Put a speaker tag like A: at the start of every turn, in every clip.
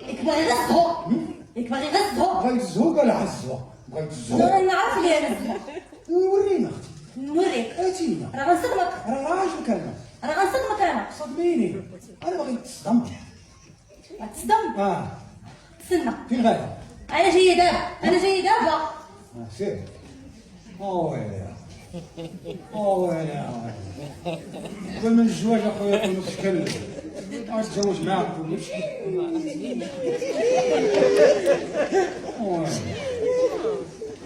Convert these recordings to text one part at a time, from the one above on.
A: ياك باغي غزو ياك باغي غزو
B: بغيت الزهوق ولا عزوه؟ بغيت الزهوق.
A: انا نعرف ليه غزو
B: ورينا اختي.
A: نوريك
B: اتينا.
A: راه غنصدمك
B: راه راجلك انا.
A: راه غنصدمك انا
B: صدميني. انا باغي تصدم.
A: غتصدم تسنى
B: فين غادا؟
A: انا جايه دابا انا جايه دابا
B: سير. ويلي ويلي قبل من الزواج اخويا كنت نتكلم. غنتزوج معاك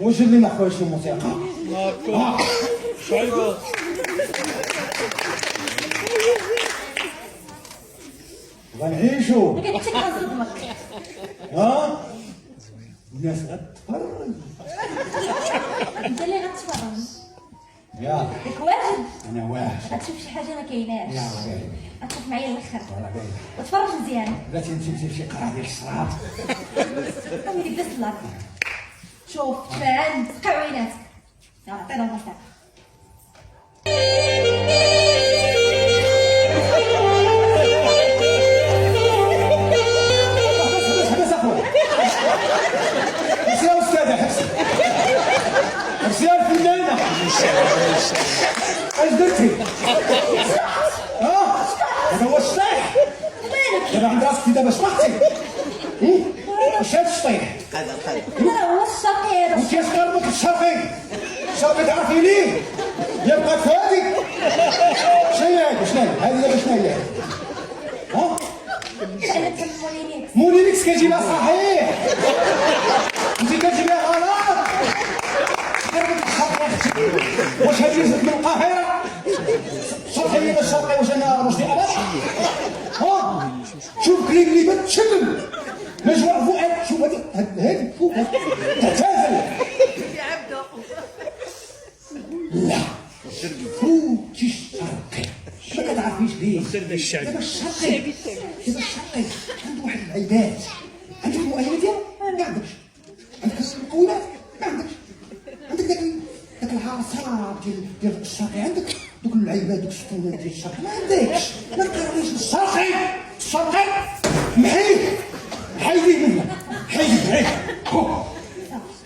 B: وجد لنا خويا شي موسيقى.
C: شايبه
B: غنعيشو.
A: ما كنتش غنصدمك
B: ها الناس غتفرج.
A: انت اللي غتفرج
B: يا
A: ياك واجد
B: انا واجد.
A: غتشوف شي حاجه ما كايناش
B: يا غير
A: غتشوف معايا الاخر
B: ولا باين.
A: وتفرج مزيان
B: بلاتي نمشي لشي قرعه ديال الصراط.
A: قومي لبس الله شوف تبان تقع عيناتك يلا عطينا الموسيقى
B: حبس اخويا. حبسي يا استاذه حبسي. حبسي يا الفنانه. اش درتي؟ هذا هو الشطيح. دابا عند راسك دابا شطحتي. واش هاد الشطيح؟
A: لا هو الشقير
B: وانت اش قربك الشرقي؟ الشرقي تعرفي ليه؟ يبقى فادي. شنو هي هادي؟ شنو هي؟ هادي دابا شنو هي؟
A: انا تسموني
B: مولينيكس كتجيبها صحيح. انت كتجيبها غلط. قربك الشرقي يا اختي. واش هادي جات من القاهره؟ شرقية الشرقي واش انا رشدي ابدا؟ شوف كليب تشلم. نجوى فؤاد شوف هادي فوق تعتزل. لا فوتي الشرقي ما كتعرفيش ليه. دابا الشرقي عنده واحد العيبات. عندك المؤهلات ديالو؟ ما عندكش. عندك المقولات؟ ما عندكش. عندك داك العصا ديال الشرقي. عندك دوك العيبات دوك الشطونات ديال الشرقي ما عندكش. ما تقراويش الشرقي محيه حيديه منك. حيديه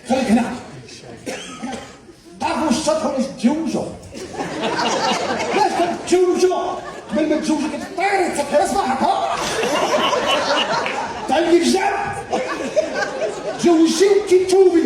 B: خليك هنا. تعرفوا واش تدخلوا باش تتزوجوا؟ علاش كتزوجوا؟ قبل ما تزوجوا كتطيري تسطحي راس ضحك. تعلمي الجعب تزوجتي وانتي توبي.